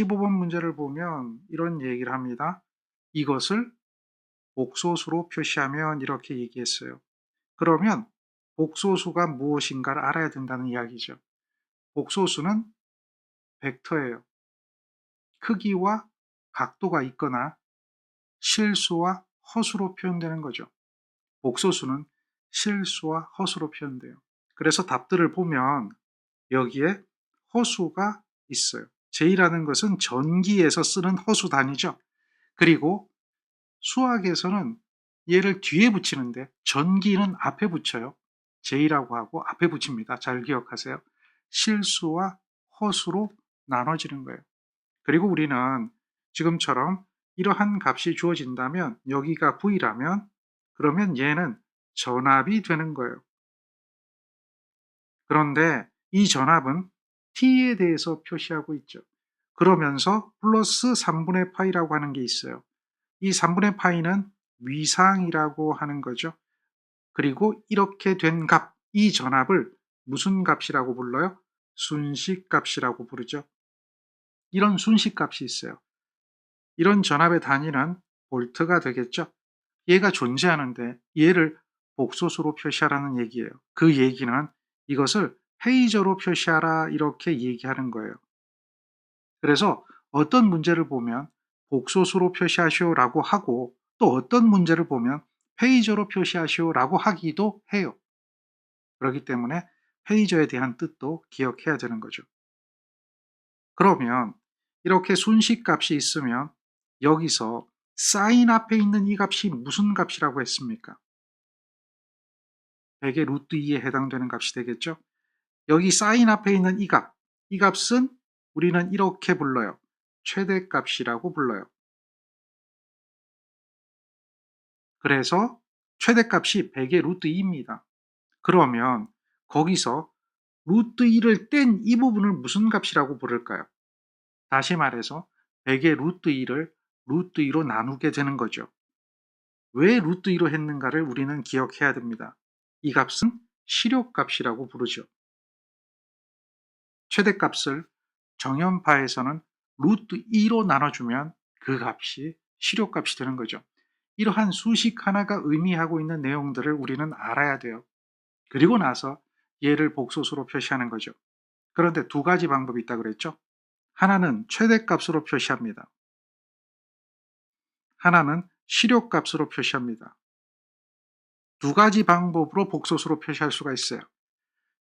15번 문제를 보면 이런 얘기를 합니다. 이것을 복소수로 표시하면 이렇게 얘기했어요. 그러면 복소수가 무엇인가를 알아야 된다는 이야기죠. 복소수는 벡터예요. 크기와 각도가 있거나 실수와 허수로 표현되는 거죠. 복소수는 실수와 허수로 표현돼요. 그래서 답들을 보면 여기에 허수가 있어요. J라는 것은 전기에서 쓰는 허수 단위죠. 그리고 수학에서는 얘를 뒤에 붙이는데 전기는 앞에 붙여요. J라고 하고 앞에 붙입니다. 잘 기억하세요. 실수와 허수로 나눠지는 거예요. 그리고 우리는 지금처럼 이러한 값이 주어진다면 여기가 V라면 그러면 얘는 전압이 되는 거예요. 그런데 이 전압은 T에 대해서 표시하고 있죠. 그러면서 플러스 3분의 파이라고 하는 게 있어요. 이 3분의 파이는 위상이라고 하는 거죠. 그리고 이렇게 된 값, 이 전압을 무슨 값이라고 불러요? 순식값이라고 부르죠. 이런 순식값이 있어요. 이런 전압의 단위는 볼트가 되겠죠. 얘가 존재하는데 얘를 복소수로 표시하라는 얘기예요. 그 얘기는 이것을 페이저로 표시하라 이렇게 얘기하는 거예요. 그래서 어떤 문제를 보면 복소수로 표시하시오라고 하고 또 어떤 문제를 보면 페이저로 표시하시오라고 하기도 해요. 그렇기 때문에 페이저에 대한 뜻도 기억해야 되는 거죠. 그러면 이렇게 순식값이 있으면 여기서 사인 앞에 있는 이 값이 무슨 값이라고 했습니까? 100의 루트 2에 해당되는 값이 되겠죠? 여기 사인 앞에 있는 이 값, 이 값은 우리는 이렇게 불러요. 최대값이라고 불러요. 그래서 최대값이 100의 루트 2입니다. 그러면 거기서 루트 2를 뗀 이 부분을 무슨 값이라고 부를까요? 다시 말해서 100의 루트 2를 루트 2로 나누게 되는 거죠. 왜 루트 2로 했는가를 우리는 기억해야 됩니다. 이 값은 실효값이라고 부르죠. 최대값을 정연파에서는 루트 2로 나눠주면 그 값이 실효값이 되는 거죠. 이러한 수식 하나가 의미하고 있는 내용들을 우리는 알아야 돼요. 그리고 나서 얘를 복소수로 표시하는 거죠. 그런데 두 가지 방법이 있다고 그랬죠. 하나는 최대값으로 표시합니다. 하나는 실효값으로 표시합니다. 두 가지 방법으로 복소수로 표시할 수가 있어요.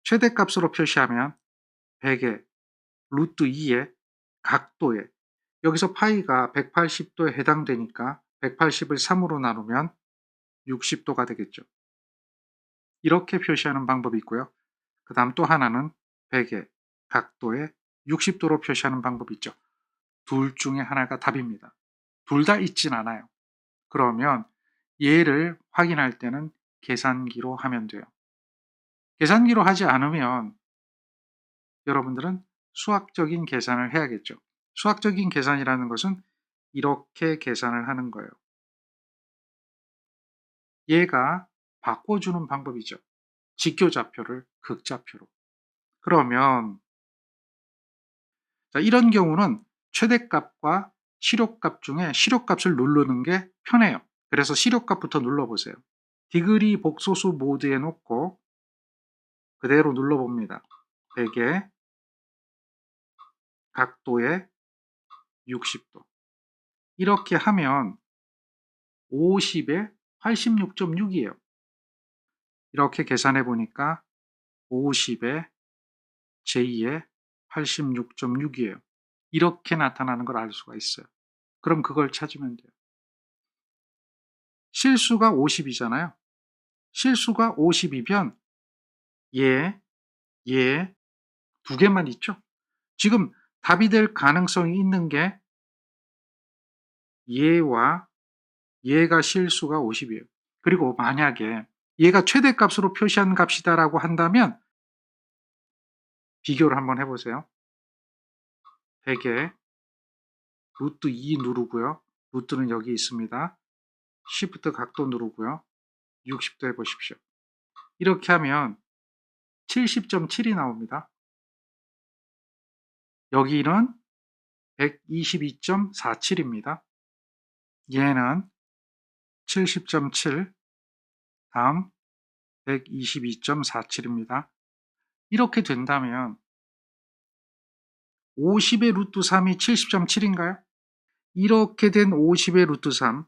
최대값으로 표시하면 100에 루트 2에 각도에 여기서 파이가 180도에 해당되니까 180을 3으로 나누면 60도가 되겠죠. 이렇게 표시하는 방법이 있고요. 그 다음 또 하나는 100에 각도에 60도로 표시하는 방법이 있죠. 둘 중에 하나가 답입니다. 둘 다 있진 않아요. 그러면 얘를 확인할 때는 계산기로 하면 돼요. 계산기로 하지 않으면 여러분들은 수학적인 계산을 해야겠죠. 수학적인 계산이라는 것은 이렇게 계산을 하는 거예요. 얘가 바꿔주는 방법이죠. 직교좌표를 극좌표로. 그러면 이런 경우는 최대값과 실효값 중에 실효값을 누르는 게 편해요. 그래서 실효값부터 눌러보세요. 디그리 복소수 모드에 놓고 그대로 눌러봅니다. 100에 각도에 60도. 이렇게 하면 50에 86.6이에요. 이렇게 계산해 보니까 50에 J에 86.6이에요. 이렇게 나타나는 걸 알 수가 있어요. 그럼 그걸 찾으면 돼요. 실수가 50이잖아요. 실수가 50이면 얘 두 개만 있죠. 지금 답이 될 가능성이 있는 게 얘와 얘가 실수가 50이에요. 그리고 만약에 얘가 최대값으로 표시한 값이다라고 한다면 비교를 한번 해보세요. 100에 루트 2 누르고요. 루트는 여기 있습니다. Shift 각도 누르고요. 60도 해보십시오. 이렇게 하면 70.7이 나옵니다. 여기는 122.47입니다. 얘는 70.7, 다음 122.47입니다. 이렇게 된다면 50의 루트 3이 70.7인가요? 이렇게 된 50의 루트 3,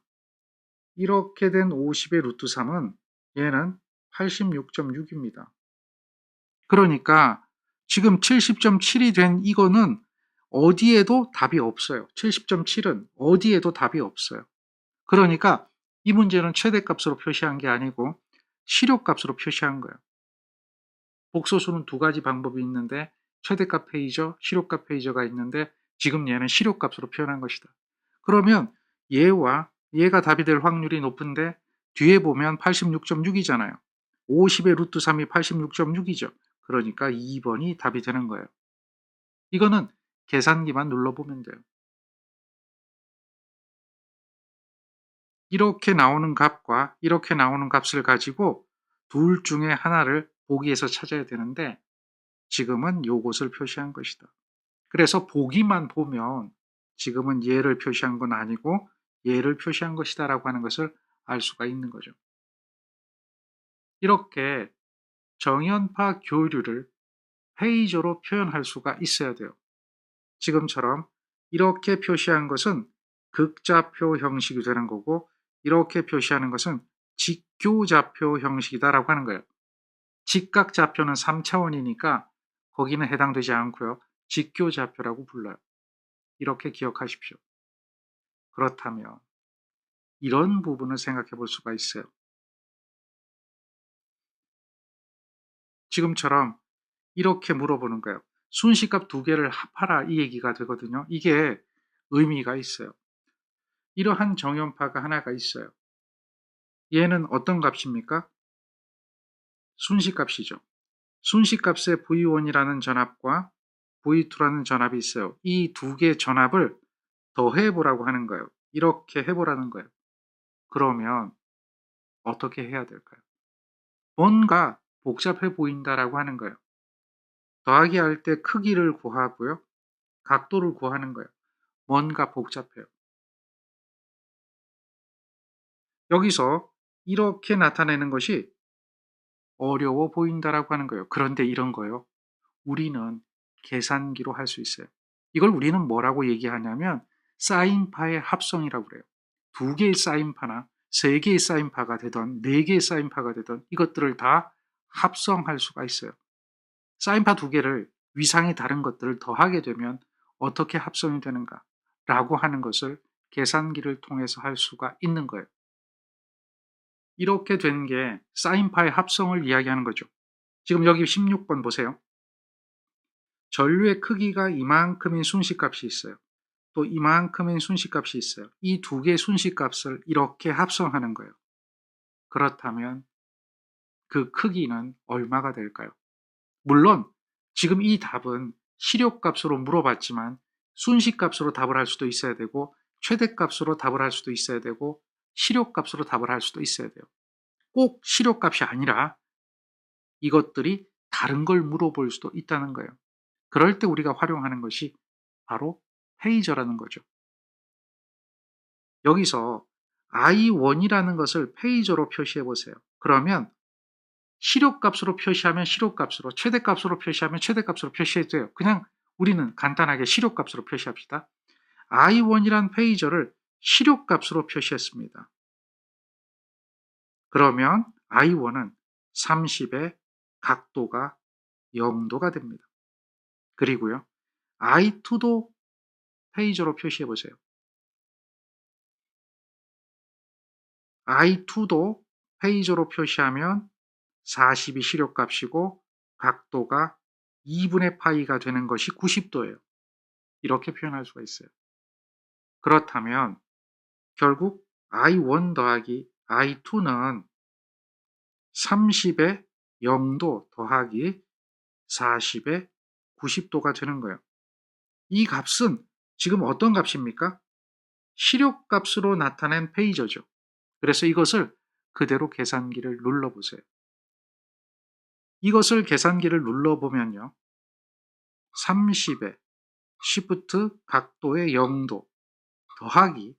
이렇게 된 50의 루트 3은 얘는 86.6입니다. 그러니까 지금 70.7이 된 이거는 어디에도 답이 없어요. 70.7은 어디에도 답이 없어요. 그러니까 이 문제는 최대값으로 표시한 게 아니고 실효값으로 표시한 거예요. 복소수는 두 가지 방법이 있는데 최대값 페이저, 실효값 페이저가 있는데 지금 얘는 실효값으로 표현한 것이다. 그러면 얘가 답이 될 확률이 높은데 뒤에 보면 86.6이잖아요. 50의 루트 3이 86.6이죠. 그러니까 2번이 답이 되는 거예요. 이거는 계산기만 눌러보면 돼요. 이렇게 나오는 값과 이렇게 나오는 값을 가지고 둘 중에 하나를 보기에서 찾아야 되는데 지금은 요것을 표시한 것이다. 그래서 보기만 보면 지금은 얘를 표시한 건 아니고 얘를 표시한 것이다 라고 하는 것을 알 수가 있는 거죠. 이렇게 정연파 교류를 페이저로 표현할 수가 있어야 돼요. 지금처럼 이렇게 표시한 것은 극좌표 형식이 되는 거고 이렇게 표시하는 것은 직교좌표 형식이다라고 하는 거예요. 직각좌표는 3차원이니까 거기는 해당되지 않고요. 직교좌표라고 불러요. 이렇게 기억하십시오. 그렇다면 이런 부분을 생각해 볼 수가 있어요. 지금처럼 이렇게 물어보는 거예요. 순식값 두 개를 합하라 이 얘기가 되거든요. 이게 의미가 있어요. 이러한 정연파가 하나가 있어요. 얘는 어떤 값입니까? 순식값이죠. 순식값의 V1이라는 전압과 V2라는 전압이 있어요. 이 두 개의 전압을 더해보라고 하는 거예요. 이렇게 해보라는 거예요. 그러면 어떻게 해야 될까요? 뭔가 복잡해 보인다라고 하는 거예요. 더하기 할 때 크기를 구하고요. 각도를 구하는 거예요. 뭔가 복잡해요. 여기서 이렇게 나타내는 것이 어려워 보인다라고 하는 거예요. 그런데 이런 거요. 우리는 계산기로 할 수 있어요. 이걸 우리는 뭐라고 얘기하냐면 사인파의 합성이라고 그래요. 두 개의 사인파나 세 개의 사인파가 되던 네 개의 사인파가 되던 이것들을 다 합성할 수가 있어요. 사인파 두 개를 위상이 다른 것들을 더하게 되면 어떻게 합성이 되는가 라고 하는 것을 계산기를 통해서 할 수가 있는 거예요. 이렇게 된 게 사인파의 합성을 이야기하는 거죠. 지금 여기 16번 보세요. 전류의 크기가 이만큼인 순식값이 있어요. 또 이만큼인 순식값이 있어요. 이 두 개의 순식값을 이렇게 합성하는 거예요. 그렇다면 그 크기는 얼마가 될까요? 물론 지금 이 답은 실효값으로 물어봤지만 순식값으로 답을 할 수도 있어야 되고 최대값으로 답을 할 수도 있어야 되고 실효값으로 답을 할 수도 있어야 돼요. 꼭 실효값이 아니라 이것들이 다른 걸 물어볼 수도 있다는 거예요. 그럴 때 우리가 활용하는 것이 바로 페이저라는 거죠. 여기서 I1이라는 것을 페이저로 표시해 보세요. 그러면 실효값으로 표시하면 실효값으로, 최대값으로 표시하면 최대값으로 표시해도 돼요. 그냥 우리는 간단하게 실효값으로 표시합시다. I1이란 페이저를 실효값으로 표시했습니다. 그러면 I1은 30의 각도가 0도가 됩니다. 그리고요. I2도 페이저로 표시해 보세요. I2도 페이저로 표시하면 40이 실효값이고 각도가 2분의 파이가 되는 것이 90도예요. 이렇게 표현할 수가 있어요. 그렇다면 결국 I1 더하기 I2는 30의 0도 더하기 40의 90도가 되는 거예요. 이 값은 지금 어떤 값입니까? 실효값으로 나타낸 페이저죠. 그래서 이것을 그대로 계산기를 눌러보세요. 이것을 계산기를 눌러보면요. 30의 Shift 각도의 0도 더하기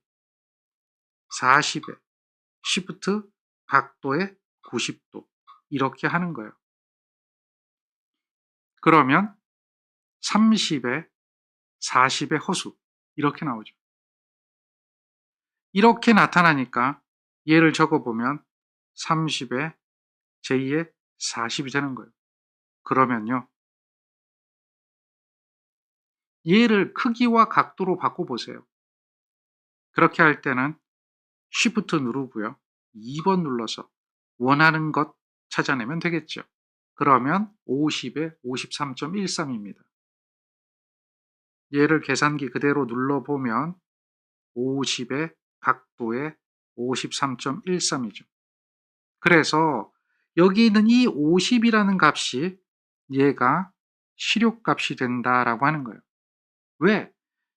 40에 Shift 각도의 90도 이렇게 하는 거예요. 그러면 30에 40의 허수 이렇게 나오죠. 이렇게 나타나니까 얘를 적어보면 30에 j-의 40이 되는 거예요. 그러면요. 얘를 크기와 각도로 바꿔보세요. 그렇게 할 때는 Shift 누르고요. 2번 눌러서 원하는 것 찾아내면 되겠죠. 그러면 50에 53.13입니다. 얘를 계산기 그대로 눌러보면 50의 각도에 53.13이죠. 그래서 여기 있는 이 50이라는 값이 얘가 실효값이 된다라고 하는 거예요. 왜?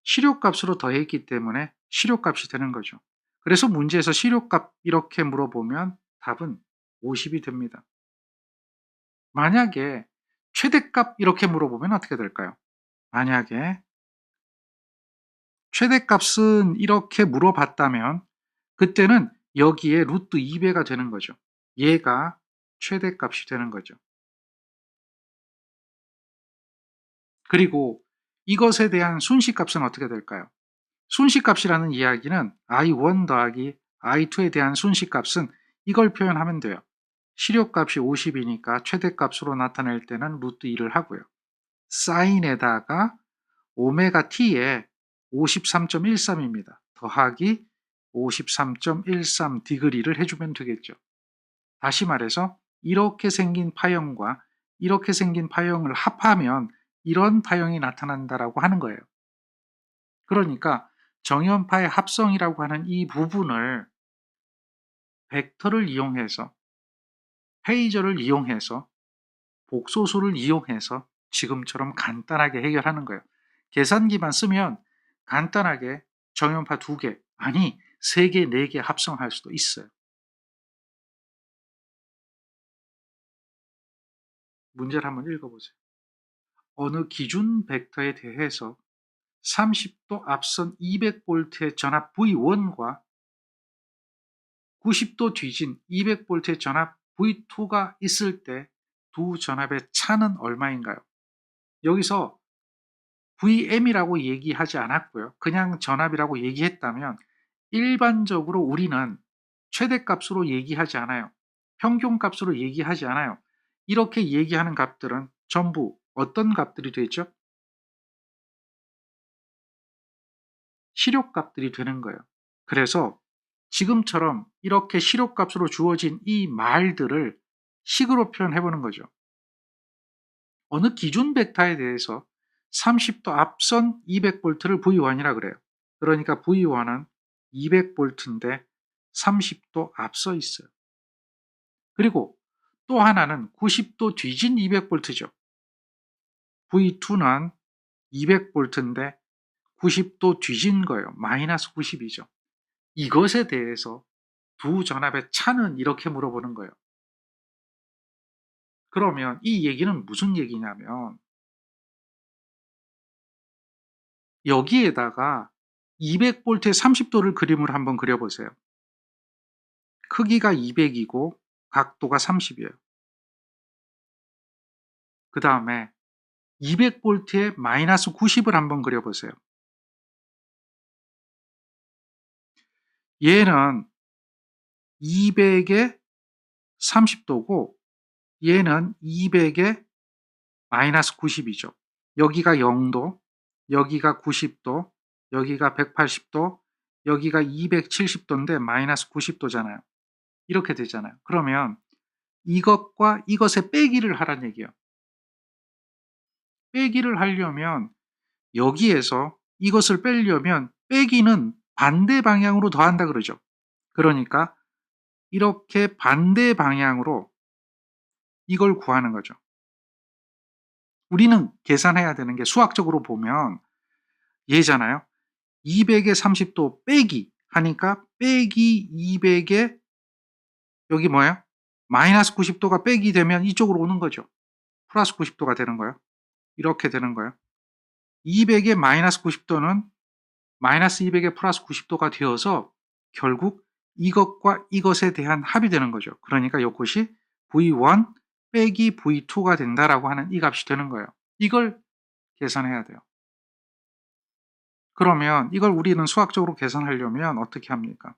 실효값으로 더했기 때문에 실효값이 되는 거죠. 그래서 문제에서 실효값 이렇게 물어보면 답은 50이 됩니다. 만약에 최대값 이렇게 물어보면 어떻게 될까요? 만약에 최대값은 이렇게 물어봤다면 그때는 여기에 루트 2배가 되는 거죠. 얘가 최대값이 되는 거죠. 그리고 이것에 대한 순식값은 어떻게 될까요? 순식값이라는 이야기는 i1 더하기 i2에 대한 순식값은 이걸 표현하면 돼요. 실효값이 50이니까 최대값으로 나타낼 때는 루트 2를 하고요. 사인에다가 오메가 t에 53.13입니다. 더하기 53.13 디그리를 해주면 되겠죠. 다시 말해서 이렇게 생긴 파형과 이렇게 생긴 파형을 합하면 이런 파형이 나타난다라고 하는 거예요. 그러니까 정연파의 합성이라고 하는 이 부분을 벡터를 이용해서 페이저를 이용해서 복소수를 이용해서 지금처럼 간단하게 해결하는 거예요. 계산기만 쓰면 간단하게 정연파 2개, 아니 3개, 4개 합성할 수도 있어요. 문제를 한번 읽어보세요. 어느 기준 벡터에 대해서 30도 앞선 200V의 전압 V1과 90도 뒤진 200V의 전압 V2가 있을 때 두 전압의 차는 얼마인가요? 여기서 VM이라고 얘기하지 않았고요. 그냥 전압이라고 얘기했다면 일반적으로 우리는 최대값으로 얘기하지 않아요. 평균값으로 얘기하지 않아요. 이렇게 얘기하는 값들은 전부 어떤 값들이 되죠? 실효값들이 되는 거예요. 그래서 지금처럼 이렇게 실효값으로 주어진 이 말들을 식으로 표현해보는 거죠. 어느 기준 벡터에 대해서 30도 앞선 200V를 V1이라 그래요. 그러니까 V1은 200V인데 30도 앞서 있어요. 그리고 또 하나는 90도 뒤진 200V죠. V2는 200V인데 90도 뒤진 거예요. 마이너스 90이죠. 이것에 대해서 두 전압의 차는 이렇게 물어보는 거예요. 그러면 이 얘기는 무슨 얘기냐면 여기에다가 200V의 30도를 그림을 한번 그려보세요. 크기가 200이고 각도가 30이에요. 그 다음에 200V에 마이너스 90을 한번 그려보세요. 얘는 200에 30도고 얘는 200에 마이너스 90이죠. 여기가 0도, 여기가 90도, 여기가 180도, 여기가 270도인데 마이너스 90도잖아요. 이렇게 되잖아요. 그러면 이것과 이것의 빼기를 하란 얘기예요. 빼기를 하려면 여기에서 이것을 빼려면 빼기는 반대 방향으로 더한다 그러죠. 그러니까 이렇게 반대 방향으로 이걸 구하는 거죠. 우리는 계산해야 되는 게 수학적으로 보면 얘잖아요. 200에 30도 빼기 하니까 빼기 200에 여기 뭐예요? 마이너스 90도가 빼기 되면 이쪽으로 오는 거죠. 플러스 90도가 되는 거예요. 이렇게 되는 거예요. 200에 마이너스 90도는 마이너스 200에 플러스 90도가 되어서 결국 이것과 이것에 대한 합이 되는 거죠. 그러니까 이것이 V1 빼기 V2가 된다라고 하는 이 값이 되는 거예요. 이걸 계산해야 돼요. 그러면 이걸 우리는 수학적으로 계산하려면 어떻게 합니까?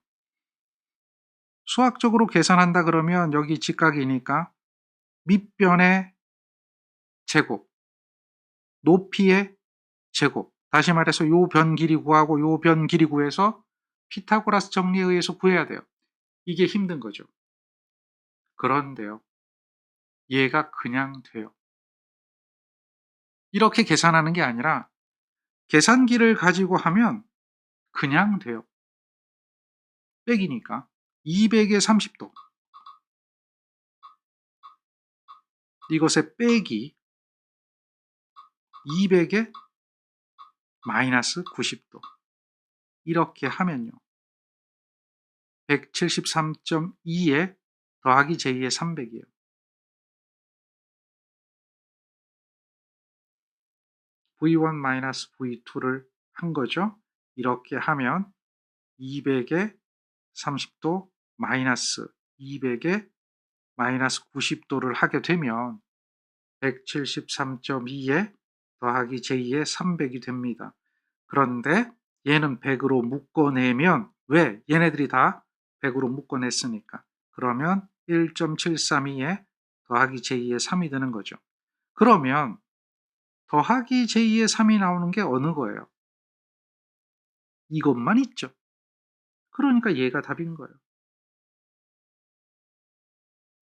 수학적으로 계산한다 그러면 여기 직각이니까 밑변의 제곱, 높이의 제곱, 다시 말해서 요 변 길이 구하고 요 변 길이 구해서 피타고라스 정리에 의해서 구해야 돼요. 이게 힘든 거죠. 그런데요, 얘가 그냥 돼요. 이렇게 계산하는 게 아니라 계산기를 가지고 하면 그냥 돼요. 빼기니까 200에 30도, 이것의 빼기 200에 마이너스 90도, 이렇게 하면요 173.2에 더하기 j 의 300이에요. V1 V2를 한 거죠. 이렇게 하면 200에 30도 마이너스 200에 마이너스 90도를 하게 되면 173.2에 더하기 j 의 300이 됩니다. 그런데 얘는 100으로 묶어내면, 왜? 얘네들이 다 100으로 묶어냈으니까. 그러면 1.732에 더하기 j 의 3이 되는 거죠. 그러면 더하기 j 의 3이 나오는 게 어느 거예요? 이것만 있죠. 그러니까 얘가 답인 거예요.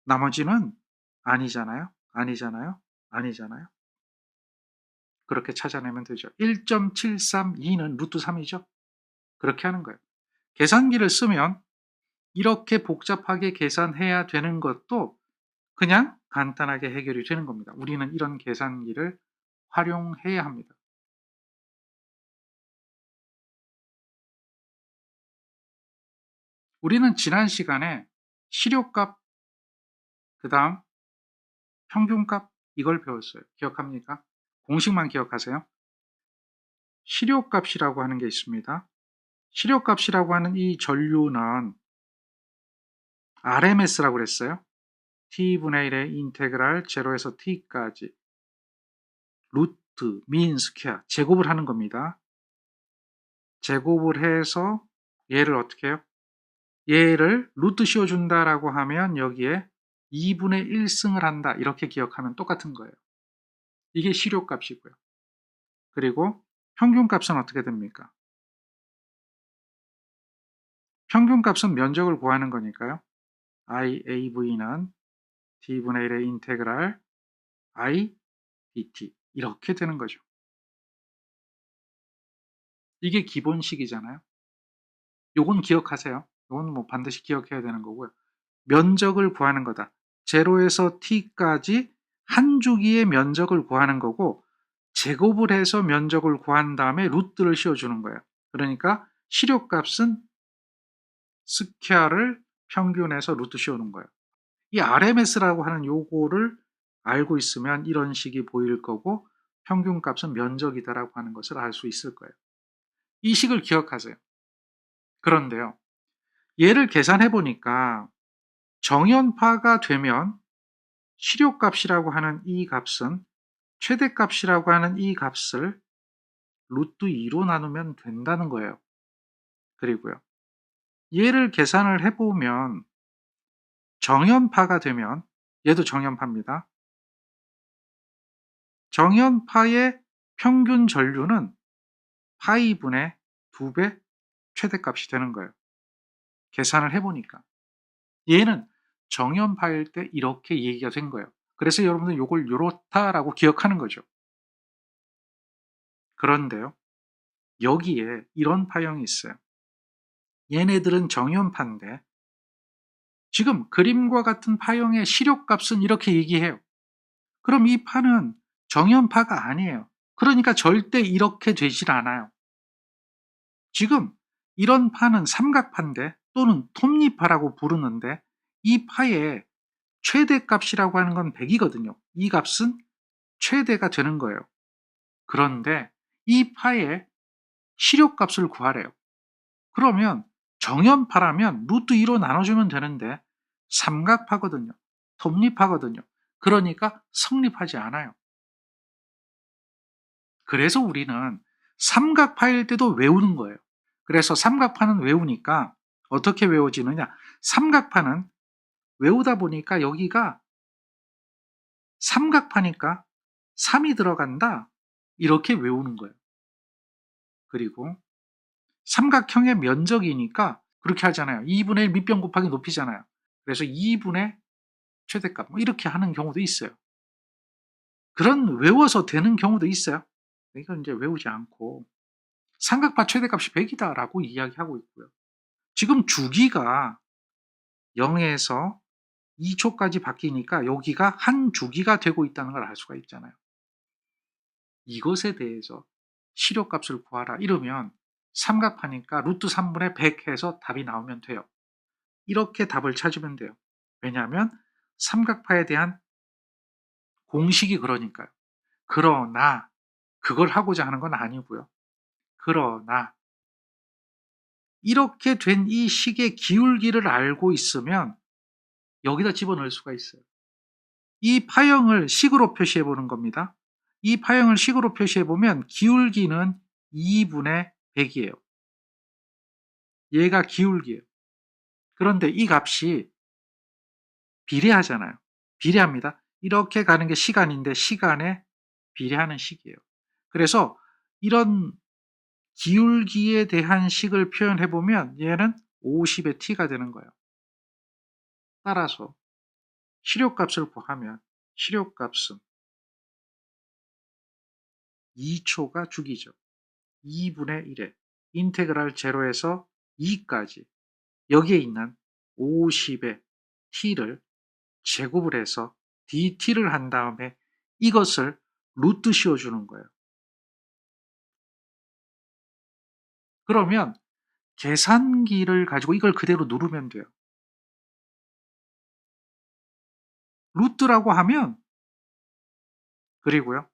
나머지는 아니잖아요. 아니잖아요. 아니잖아요. 그렇게 찾아내면 되죠. 1.732는 루트 3이죠. 그렇게 하는 거예요. 계산기를 쓰면 이렇게 복잡하게 계산해야 되는 것도 그냥 간단하게 해결이 되는 겁니다. 우리는 이런 계산기를 활용해야 합니다. 우리는 지난 시간에 실효값, 그 다음 평균값, 이걸 배웠어요. 기억합니까? 공식만 기억하세요. 실효값이라고 하는 게 있습니다. 실효값이라고 하는 이 전류는 RMS라고 그랬어요. t분의 1의 인테그랄 0에서 t까지 루트, 민, 스퀘어 제곱을 하는 겁니다. 제곱을 해서 얘를 어떻게 해요? 얘를 루트 씌워준다라고 하면 여기에 2분의 1승을 한다, 이렇게 기억하면 똑같은 거예요. 이게 실효값이고요. 그리고 평균값은 어떻게 됩니까? 평균값은 면적을 구하는 거니까요. IAV는 t분의 1의 인테그랄 I dt, 이렇게 되는 거죠. 이게 기본식이잖아요. 요건 기억하세요. 요건 뭐 반드시 기억해야 되는 거고요. 면적을 구하는 거다. 0에서 t까지 한 주기의 면적을 구하는 거고, 제곱을 해서 면적을 구한 다음에 루트를 씌워주는 거예요. 그러니까 실효값은 스퀘어를 평균해서 루트 씌우는 거예요. 이 RMS라고 하는 요거를 알고 있으면 이런 식이 보일 거고, 평균값은 면적이다라고 하는 것을 알 수 있을 거예요. 이 식을 기억하세요. 그런데요, 얘를 계산해 보니까 정연파가 되면 실효값이라고 하는 이 값은 최대값이라고 하는 이 값을 루트 2로 나누면 된다는 거예요. 그리고요, 얘를 계산을 해보면 정연파가 되면, 얘도 정연파입니다. 정연파의 평균 전류는 파이분의 2배 최대값이 되는 거예요. 계산을 해보니까 얘는 정연파일 때 이렇게 얘기가 된 거예요. 그래서 여러분들 이걸 요렇다라고 기억하는 거죠. 그런데요, 여기에 이런 파형이 있어요. 얘네들은 정연파인데 지금 그림과 같은 파형의 실효값은 이렇게 얘기해요. 그럼 이 파는 정연파가 아니에요. 그러니까 절대 이렇게 되질 않아요. 지금 이런 파는 삼각파인데, 또는 톱니파라고 부르는데, 이 파의 최대값이라고 하는 건 100이거든요. 이 값은 최대가 되는 거예요. 그런데 이 파의 시력값을 구하래요. 그러면 정연파라면 루트 2로 나눠주면 되는데 삼각파거든요. 톱니파거든요. 그러니까 성립하지 않아요. 그래서 우리는 삼각파일 때도 외우는 거예요. 그래서 삼각파는 외우니까 어떻게 외워지느냐? 삼각파는 외우다 보니까 여기가 삼각파니까 3이 들어간다. 이렇게 외우는 거예요. 그리고 삼각형의 면적이니까 그렇게 하잖아요. 2분의 1 밑변 곱하기 높이잖아요. 그래서 2분의 최대값 뭐 이렇게 하는 경우도 있어요. 그런 외워서 되는 경우도 있어요. 이건 이제 외우지 않고 삼각파 최대값이 100이다라고 이야기하고 있고요. 지금 주기가 0에서 2초까지 바뀌니까 여기가 한 주기가 되고 있다는 걸 알 수가 있잖아요. 이것에 대해서 시력값을 구하라 이러면 삼각파니까 루트 3분의 100 해서 답이 나오면 돼요. 이렇게 답을 찾으면 돼요. 왜냐하면 삼각파에 대한 공식이 그러니까요. 그러나 그걸 하고자 하는 건 아니고요. 그러나 이렇게 된 이 식의 기울기를 알고 있으면 여기다 집어넣을 수가 있어요. 이 파형을 식으로 표시해 보는 겁니다. 이 파형을 식으로 표시해 보면 기울기는 2분의 100이에요. 얘가 기울기예요. 그런데 이 값이 비례하잖아요. 비례합니다. 이렇게 가는 게 시간인데 시간에 비례하는 식이에요. 그래서 이런 기울기에 대한 식을 표현해 보면 얘는 50의 t가 되는 거예요. 따라서 시력값을 구하면 시력값은 2초가 주기죠. 2분의 1에 인테그랄 제로에서 2까지 여기에 있는 50의 t를 제곱을 해서 dt를 한 다음에 이것을 루트 씌워주는 거예요. 그러면 계산기를 가지고 이걸 그대로 누르면 돼요. 루트라고 하면 그리고요.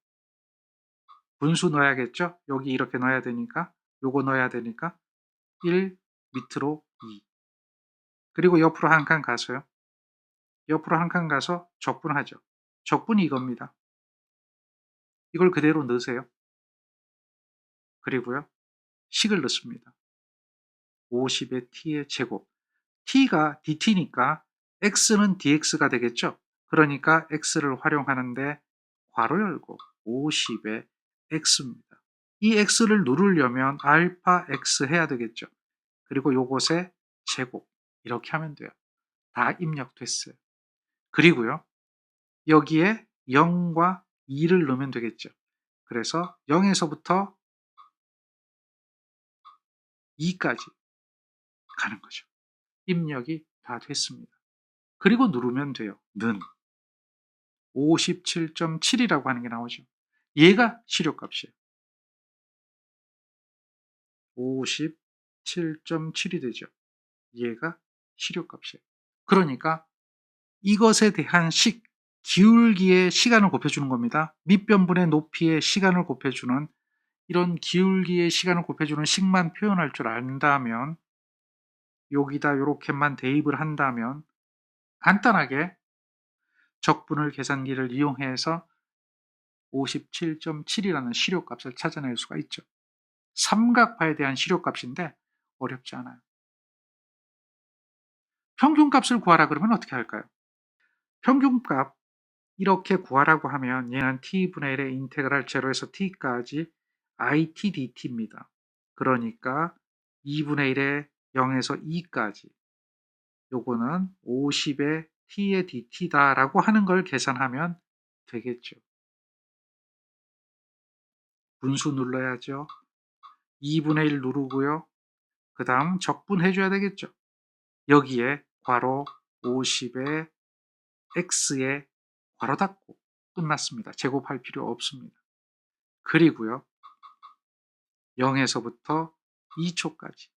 분수 넣어야겠죠? 여기 이렇게 넣어야 되니까 요거 넣어야 되니까 1 밑으로 2 그리고 옆으로 한 칸 가서요. 옆으로 한 칸 가서 적분하죠. 적분이 이겁니다. 이걸 그대로 넣으세요. 그리고요. 식을 넣습니다. 50의 t의 제곱. t가 dt니까 x는 dx가 되겠죠. 그러니까 x를 활용하는데 괄호 열고 50의 x입니다. 이 x를 누르려면 알파 x 해야 되겠죠. 그리고 요것의 제곱 이렇게 하면 돼요. 다 입력됐어요. 그리고요. 여기에 0과 2를 넣으면 되겠죠. 그래서 0에서부터 2까지 가는 거죠. 입력이 다 됐습니다. 그리고 누르면 돼요. 는 57.7이라고 하는 게 나오죠. 얘가 시력값이에요. 57.7이 되죠. 얘가 시력값이에요. 그러니까 이것에 대한 기울기의 시간을 곱해주는 겁니다. 밑변분의 높이의 시간을 곱해주는 이런 기울기의 시간을 곱해주는 식만 표현할 줄 안다면 여기다 이렇게만 대입을 한다면 간단하게 적분을 계산기를 이용해서 57.7이라는 시력값을 찾아낼 수가 있죠. 삼각파에 대한 시력값인데 어렵지 않아요. 평균값을 구하라 그러면 어떻게 할까요? 평균값 이렇게 구하라고 하면 얘는 t분의 1의 인테그랄 제로에서 t까지 it dt입니다. 그러니까 2분의 1의 0에서 2까지 요거는 50의 t의 dt다라고 하는 걸 계산하면 되겠죠. 분수 눌러야죠. 2분의 1 누르고요. 그 다음 적분해 줘야 되겠죠. 여기에 괄호 50의 x에 괄호 닫고 끝났습니다. 제곱할 필요 없습니다. 그리고요. 0에서부터 2초까지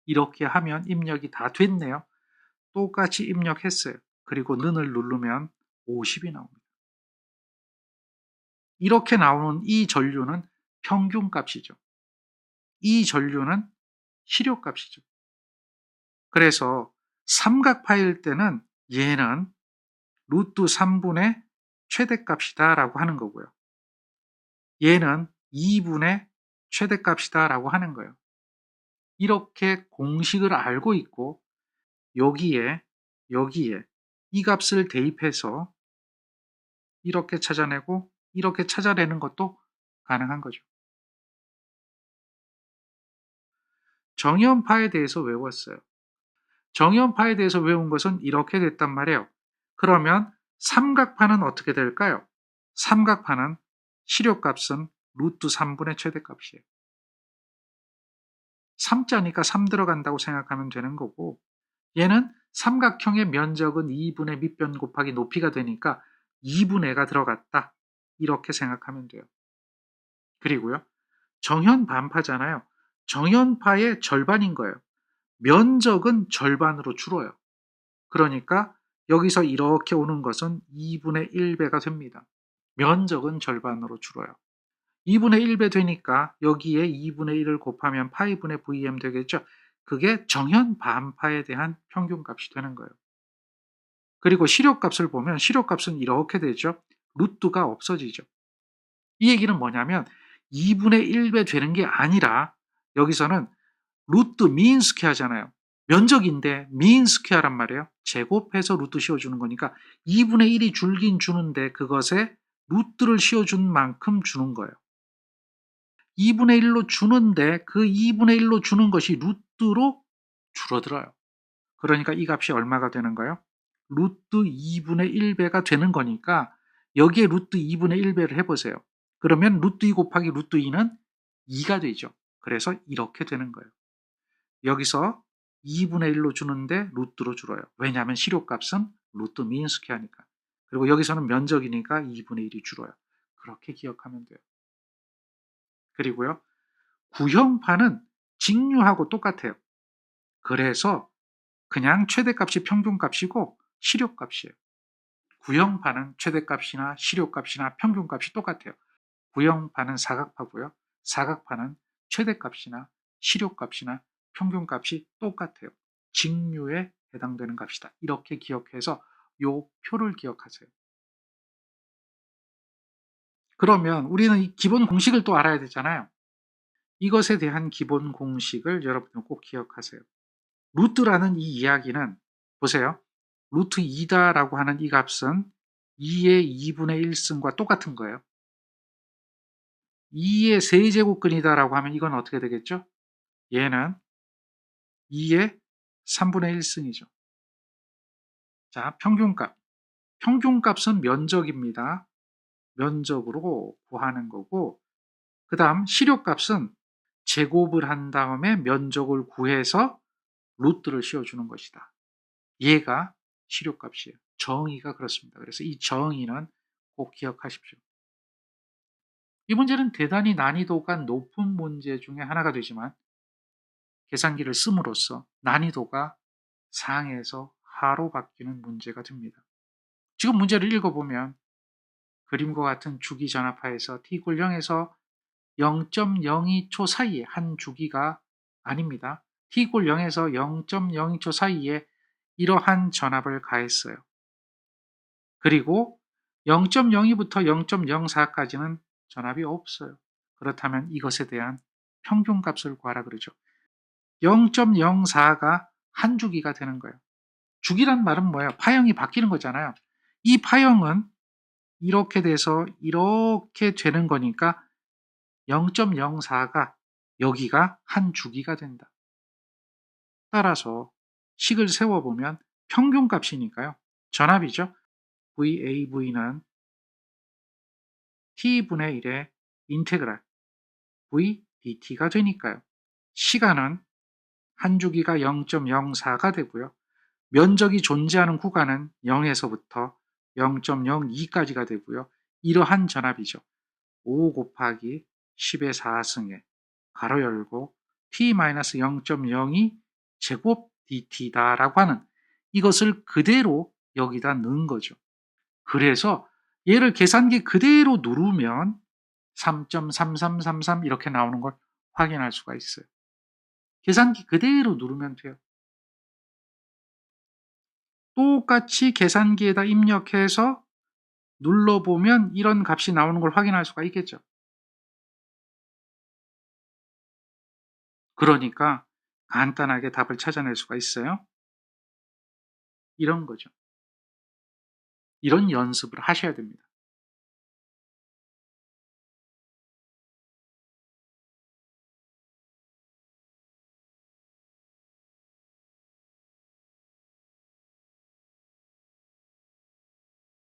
이렇게 하면 입력이 다 됐네요. 똑같이 입력했어요. 그리고 는을 누르면 50이 나옵니다. 이렇게 나오는 이 전류는 평균값이죠. 이 전류는 시료값이죠. 그래서 삼각파일 때는 얘는 루트 3분의 최대값이다 라고 하는 거고요. 얘는 2분의 최대값이다 라고 하는 거예요. 이렇게 공식을 알고 있고 여기에 이 값을 대입해서 이렇게 찾아내고 이렇게 찾아내는 것도 가능한 거죠. 정연파에 대해서 외웠어요. 정연파에 대해서 외운 것은 이렇게 됐단 말이에요. 그러면 삼각파는 어떻게 될까요? 삼각파는 시료값은 루트 3분의 최대값이에요. 3자니까 3 들어간다고 생각하면 되는 거고 얘는 삼각형의 면적은 2분의 밑변 곱하기 높이가 되니까 2분의가 들어갔다. 이렇게 생각하면 돼요. 그리고요. 정현반파잖아요. 정현파의 절반인 거예요. 면적은 절반으로 줄어요. 그러니까 여기서 이렇게 오는 것은 2분의 1배가 됩니다. 면적은 절반으로 줄어요. 2분의 1배 되니까 여기에 2분의 1을 곱하면 파이분의 Vm 되겠죠. 그게 정현반파에 대한 평균값이 되는 거예요. 그리고 시료값을 보면 시료값은 이렇게 되죠. 루트가 없어지죠. 이 얘기는 뭐냐면 2분의 1배 되는 게 아니라 여기서는 루트 미인 스퀘어잖아요. 면적인데 미인 스퀘어란 말이에요. 제곱해서 루트 씌워주는 거니까 2분의 1이 줄긴 주는데 그것에 루트를 씌워준 만큼 주는 거예요. 2분의 1로 주는데 그 2분의 1로 주는 것이 루트로 줄어들어요. 그러니까 이 값이 얼마가 되는 거예요? 루트 2분의 1배가 되는 거니까 여기에 루트 2분의 1배를 해보세요. 그러면 루트 2 곱하기 루트 2는 2가 되죠. 그래서 이렇게 되는 거예요. 여기서 2분의 1로 주는데 루트로 줄어요. 왜냐하면 시료값은 루트 미인 스퀘어니까. 그리고 여기서는 면적이니까 2분의 1이 줄어요. 그렇게 기억하면 돼요. 그리고요. 구형파는 직류하고 똑같아요. 그래서 그냥 최대값이 평균값이고 시료값이에요. 구형파는 최대값이나 시료값이나 평균값이 똑같아요. 구형파는 사각파고요. 사각파는 최대값이나 시료값이나 평균값이 똑같아요. 직류에 해당되는 값이다. 이렇게 기억해서 요 표를 기억하세요. 그러면 우리는 이 기본 공식을 또 알아야 되잖아요. 이것에 대한 기본 공식을 여러분은 꼭 기억하세요. 루트라는 이 이야기는 보세요. 루트 2다라고 하는 이 값은 2의 2분의 1승과 똑같은 거예요. 2의 세제곱근이다라고 하면 이건 어떻게 되겠죠? 얘는 2의 3분의 1승이죠. 자, 평균값. 평균값은 면적입니다. 면적으로 구하는 거고 그 다음 시료값은 제곱을 한 다음에 면적을 구해서 루트를 씌워주는 것이다. 얘가 시료값이에요. 정의가 그렇습니다. 그래서 이 정의는 꼭 기억하십시오. 이 문제는 대단히 난이도가 높은 문제 중에 하나가 되지만 계산기를 씀으로써 난이도가 상에서 하로 바뀌는 문제가 됩니다. 지금 문제를 읽어보면 그림과 같은 주기 전압하에서 t = 0에서 0.02초 사이에 한 주기가 아닙니다. t = 0에서 0.02초 사이에 이러한 전압을 가했어요. 그리고 0.02부터 0.04까지는 전압이 없어요. 그렇다면 이것에 대한 평균값을 구하라 그러죠. 0.04가 한 주기가 되는 거예요. 주기란 말은 뭐예요? 파형이 바뀌는 거잖아요. 이 파형은 이렇게 돼서 이렇게 되는 거니까 0.04가 여기가 한 주기가 된다. 따라서 식을 세워보면 평균값이니까요. 전압이죠. VAV는 t분의 1의 인테그랄 V dt가 되니까요. 시간은 한 주기가 0.04가 되고요. 면적이 존재하는 구간은 0에서부터 0.02까지가 되고요. 이러한 전압이죠. 5 곱하기 10의 4승에 가로 열고 t-0.02 제곱 dt다라고 하는 이것을 그대로 여기다 넣은 거죠. 그래서 얘를 계산기 그대로 누르면 3.3333 이렇게 나오는 걸 확인할 수가 있어요. 계산기 그대로 누르면 돼요. 똑같이 계산기에다 입력해서 눌러보면 이런 값이 나오는 걸 확인할 수가 있겠죠. 그러니까 간단하게 답을 찾아낼 수가 있어요. 이런 거죠. 이런 연습을 하셔야 됩니다.